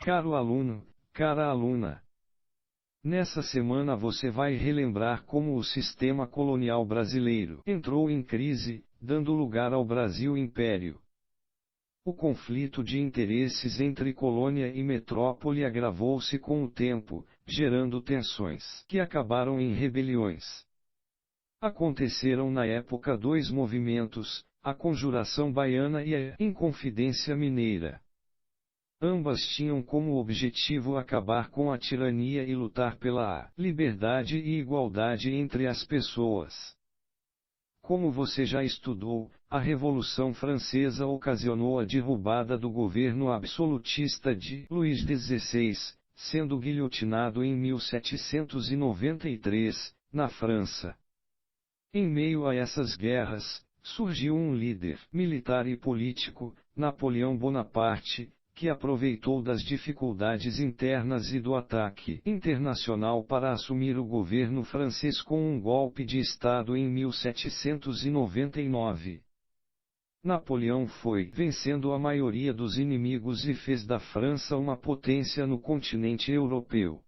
Caro aluno, cara aluna. Nessa semana você vai relembrar como o sistema colonial brasileiro entrou em crise, dando lugar ao Brasil Império. O conflito de interesses entre colônia e metrópole agravou-se com o tempo, gerando tensões que acabaram em rebeliões. Aconteceram na época dois movimentos, a Conjuração Baiana e a Inconfidência Mineira. Ambas tinham como objetivo acabar com a tirania e lutar pela liberdade e igualdade entre as pessoas. Como você já estudou, a Revolução Francesa ocasionou a derrubada do governo absolutista de Luís XVI, sendo guilhotinado em 1793, na França. Em meio a essas guerras, surgiu um líder militar e político, Napoleão Bonaparte, que aproveitou das dificuldades internas e do ataque internacional para assumir o governo francês com um golpe de Estado em 1799. Napoleão foi vencendo a maioria dos inimigos e fez da França uma potência no continente europeu.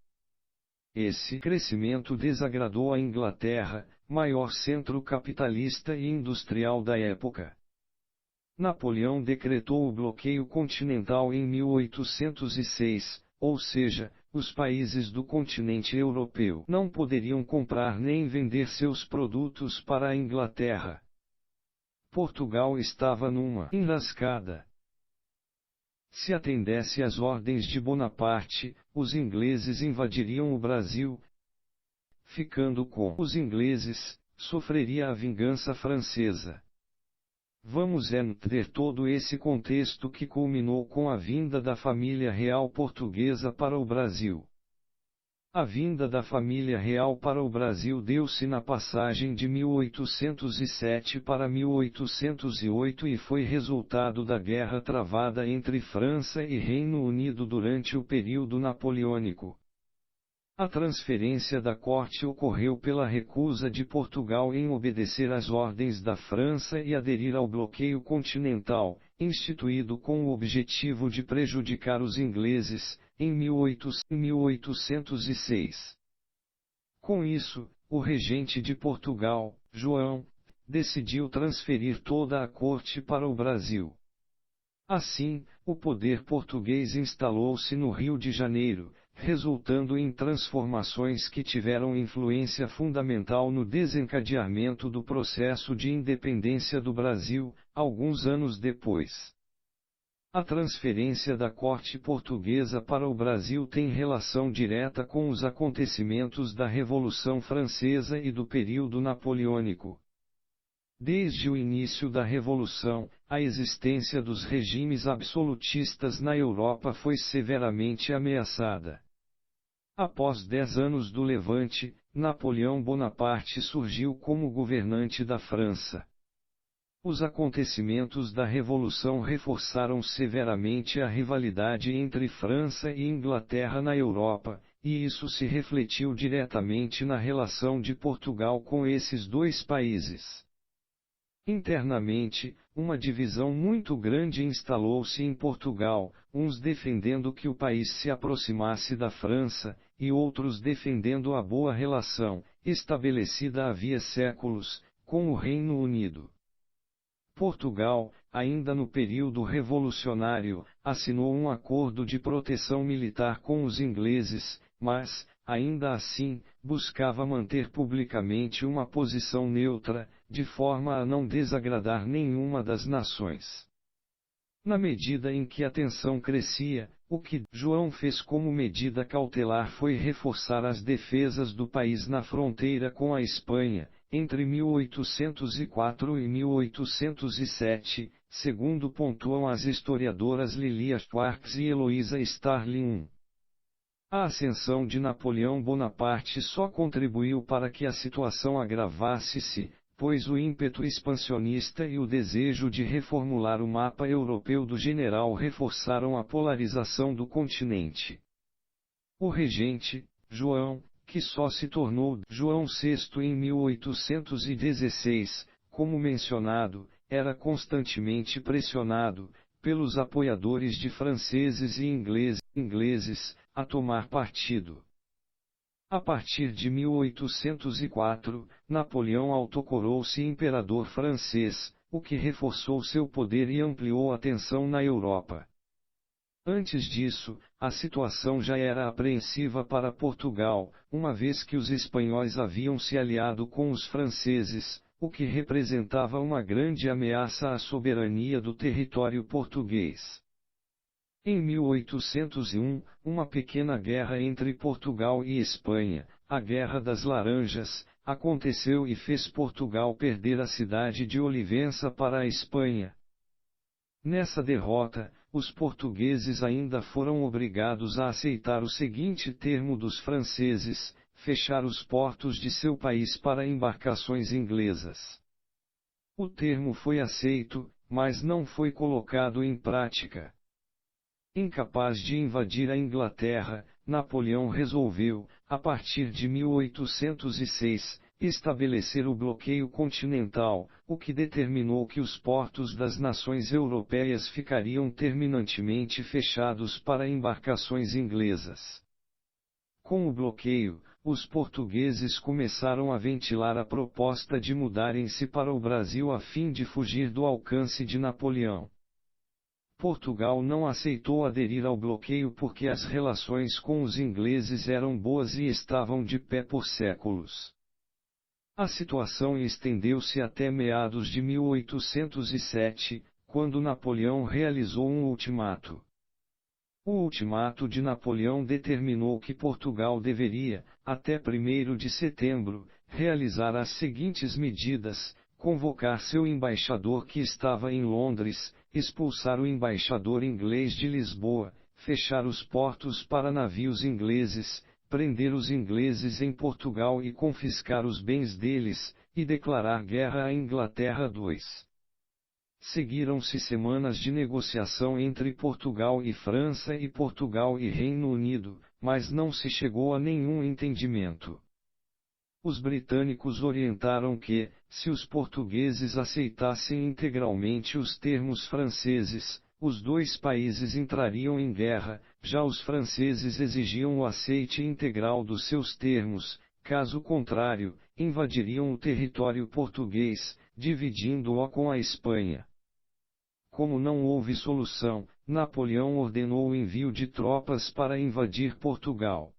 Esse crescimento desagradou a Inglaterra, maior centro capitalista e industrial da época. Napoleão decretou o bloqueio continental em 1806, ou seja, os países do continente europeu não poderiam comprar nem vender seus produtos para a Inglaterra. Portugal estava numa enrascada. Se atendesse às ordens de Bonaparte, os ingleses invadiriam o Brasil. Ficando com os ingleses, sofreria a vingança francesa. Vamos entender todo esse contexto que culminou com a vinda da família real portuguesa para o Brasil. A vinda da família real para o Brasil deu-se na passagem de 1807 para 1808 e foi resultado da guerra travada entre França e Reino Unido durante o período napoleônico. A transferência da corte ocorreu pela recusa de Portugal em obedecer às ordens da França e aderir ao bloqueio continental, instituído com o objetivo de prejudicar os ingleses, em 1806. Com isso, o regente de Portugal, João, decidiu transferir toda a corte para o Brasil. Assim, o poder português instalou-se no Rio de Janeiro, resultando em transformações que tiveram influência fundamental no desencadeamento do processo de independência do Brasil, alguns anos depois. A transferência da corte portuguesa para o Brasil tem relação direta com os acontecimentos da Revolução Francesa e do período napoleônico. Desde o início da Revolução, a existência dos regimes absolutistas na Europa foi severamente ameaçada. Após 10 anos do Levante, Napoleão Bonaparte surgiu como governante da França. Os acontecimentos da Revolução reforçaram severamente a rivalidade entre França e Inglaterra na Europa, e isso se refletiu diretamente na relação de Portugal com esses dois países. Internamente, uma divisão muito grande instalou-se em Portugal, uns defendendo que o país se aproximasse da França, e outros defendendo a boa relação, estabelecida havia séculos, com o Reino Unido. Portugal, ainda no período revolucionário, assinou um acordo de proteção militar com os ingleses, mas, ainda assim, buscava manter publicamente uma posição neutra, de forma a não desagradar nenhuma das nações. Na medida em que a tensão crescia, o que João fez como medida cautelar foi reforçar as defesas do país na fronteira com a Espanha, entre 1804 e 1807, segundo pontuam as historiadoras Lilia Schwartz e Heloísa Starling. A ascensão de Napoleão Bonaparte só contribuiu para que a situação agravasse-se, pois o ímpeto expansionista e o desejo de reformular o mapa europeu do general reforçaram a polarização do continente. O regente, João, que só se tornou João VI em 1816, como mencionado, era constantemente pressionado, pelos apoiadores de franceses e ingleses, ingleses, a tomar partido. A partir de 1804, Napoleão autocoroou-se imperador francês, o que reforçou seu poder e ampliou a tensão na Europa. Antes disso, a situação já era apreensiva para Portugal, uma vez que os espanhóis haviam se aliado com os franceses, o que representava uma grande ameaça à soberania do território português. Em 1801, uma pequena guerra entre Portugal e Espanha, a Guerra das Laranjas, aconteceu e fez Portugal perder a cidade de Olivença para a Espanha. Nessa derrota, os portugueses ainda foram obrigados a aceitar o seguinte termo dos franceses: fechar os portos de seu país para embarcações inglesas. O termo foi aceito, mas não foi colocado em prática. Incapaz de invadir a Inglaterra, Napoleão resolveu, a partir de 1806, estabelecer o bloqueio continental, o que determinou que os portos das nações europeias ficariam terminantemente fechados para embarcações inglesas. Com o bloqueio, os portugueses começaram a ventilar a proposta de mudarem-se para o Brasil a fim de fugir do alcance de Napoleão. Portugal não aceitou aderir ao bloqueio porque as relações com os ingleses eram boas e estavam de pé por séculos. A situação estendeu-se até meados de 1807, quando Napoleão realizou um ultimato. O ultimato de Napoleão determinou que Portugal deveria, até 1º de setembro, realizar as seguintes medidas: convocar seu embaixador que estava em Londres, expulsar o embaixador inglês de Lisboa, fechar os portos para navios ingleses, prender os ingleses em Portugal e confiscar os bens deles, e declarar guerra à Inglaterra. 2. Seguiram-se semanas de negociação entre Portugal e França e Portugal e Reino Unido, mas não se chegou a nenhum entendimento. Os britânicos orientaram que, se os portugueses aceitassem integralmente os termos franceses, os dois países entrariam em guerra, já os franceses exigiam o aceite integral dos seus termos, caso contrário, invadiriam o território português, dividindo-o com a Espanha. Como não houve solução, Napoleão ordenou o envio de tropas para invadir Portugal.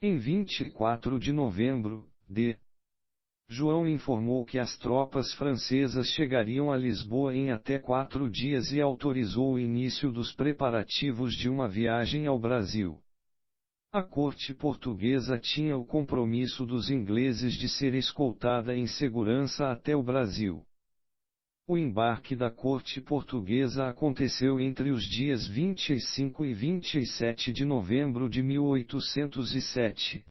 Em 24 de novembro, João informou que as tropas francesas chegariam a Lisboa em até 4 dias e autorizou o início dos preparativos de uma viagem ao Brasil. A corte portuguesa tinha o compromisso dos ingleses de ser escoltada em segurança até o Brasil. O embarque da corte portuguesa aconteceu entre os dias 25 e 27 de novembro de 1807.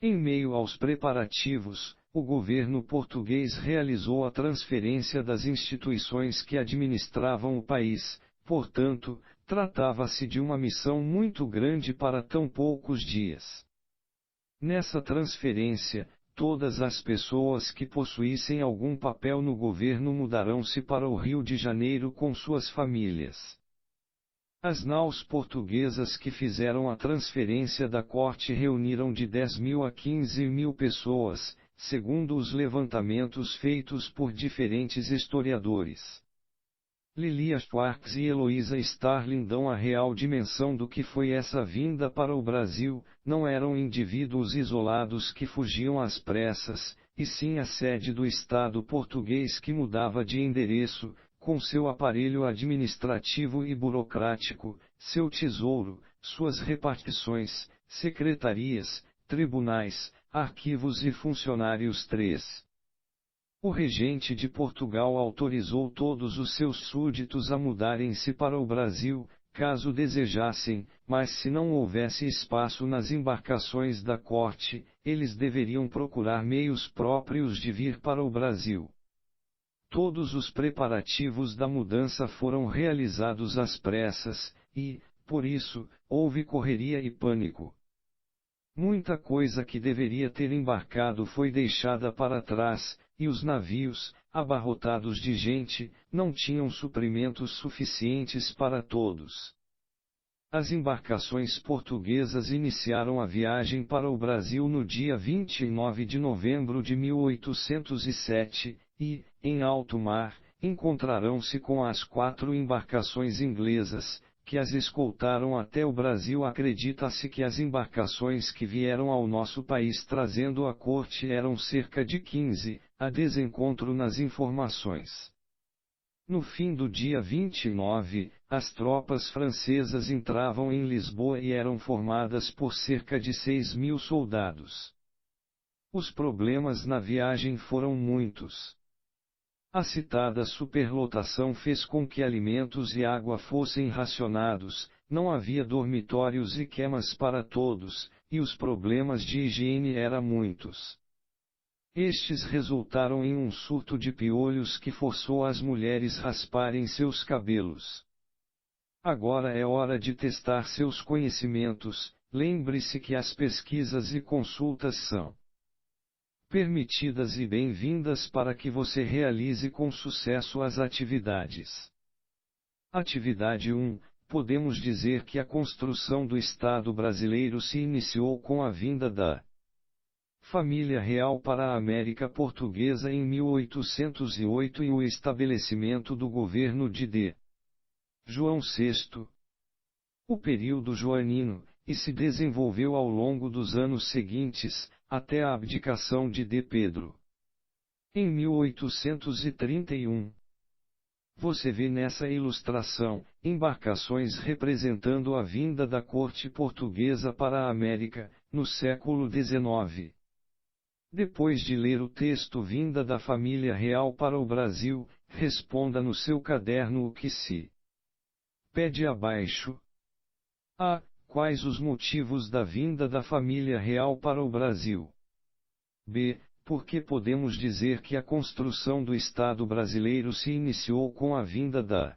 Em meio aos preparativos, o governo português realizou a transferência das instituições que administravam o país, portanto, tratava-se de uma missão muito grande para tão poucos dias. Nessa transferência, todas as pessoas que possuíssem algum papel no governo mudarão-se para o Rio de Janeiro com suas famílias. As naus portuguesas que fizeram a transferência da corte reuniram de 10.000 a 15.000 pessoas, segundo os levantamentos feitos por diferentes historiadores. Lilia Schwartz e Heloísa Starling dão a real dimensão do que foi essa vinda para o Brasil: não eram indivíduos isolados que fugiam às pressas, e sim a sede do Estado português que mudava de endereço, com seu aparelho administrativo e burocrático, seu tesouro, suas repartições, secretarias, tribunais, arquivos e funcionários. 3. O regente de Portugal autorizou todos os seus súditos a mudarem-se para o Brasil, caso desejassem, mas se não houvesse espaço nas embarcações da corte, eles deveriam procurar meios próprios de vir para o Brasil. Todos os preparativos da mudança foram realizados às pressas, e, por isso, houve correria e pânico. Muita coisa que deveria ter embarcado foi deixada para trás, e os navios, abarrotados de gente, não tinham suprimentos suficientes para todos. As embarcações portuguesas iniciaram a viagem para o Brasil no dia 29 de novembro de 1807, e, em alto mar, encontrarão-se com as 4 embarcações inglesas, que as escoltaram até o Brasil. Acredita-se que as embarcações que vieram ao nosso país trazendo a corte eram cerca de 15, a desencontro nas informações. No fim do dia 29, as tropas francesas entravam em Lisboa e eram formadas por cerca de 6.000 soldados. Os problemas na viagem foram muitos. A citada superlotação fez com que alimentos e água fossem racionados, não havia dormitórios e camas para todos, e os problemas de higiene eram muitos. Estes resultaram em um surto de piolhos que forçou as mulheres rasparem seus cabelos. Agora é hora de testar seus conhecimentos. Lembre-se que as pesquisas e consultas são permitidas e bem-vindas para que você realize com sucesso as atividades. Atividade 1. Podemos dizer que a construção do Estado brasileiro se iniciou com a vinda da família real para a América Portuguesa em 1808 e o estabelecimento do governo de D. João VI. O período joanino, e se desenvolveu ao longo dos anos seguintes, até a abdicação de D. Pedro. Em 1831. Você vê nessa ilustração, embarcações representando a vinda da corte portuguesa para a América, no século XIX. Depois de ler o texto Vinda da Família Real para o Brasil, responda no seu caderno o que se pede abaixo. A. Quais os motivos da vinda da família real para o Brasil? B. Por que podemos dizer que a construção do Estado brasileiro se iniciou com a vinda da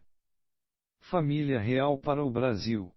família real para o Brasil?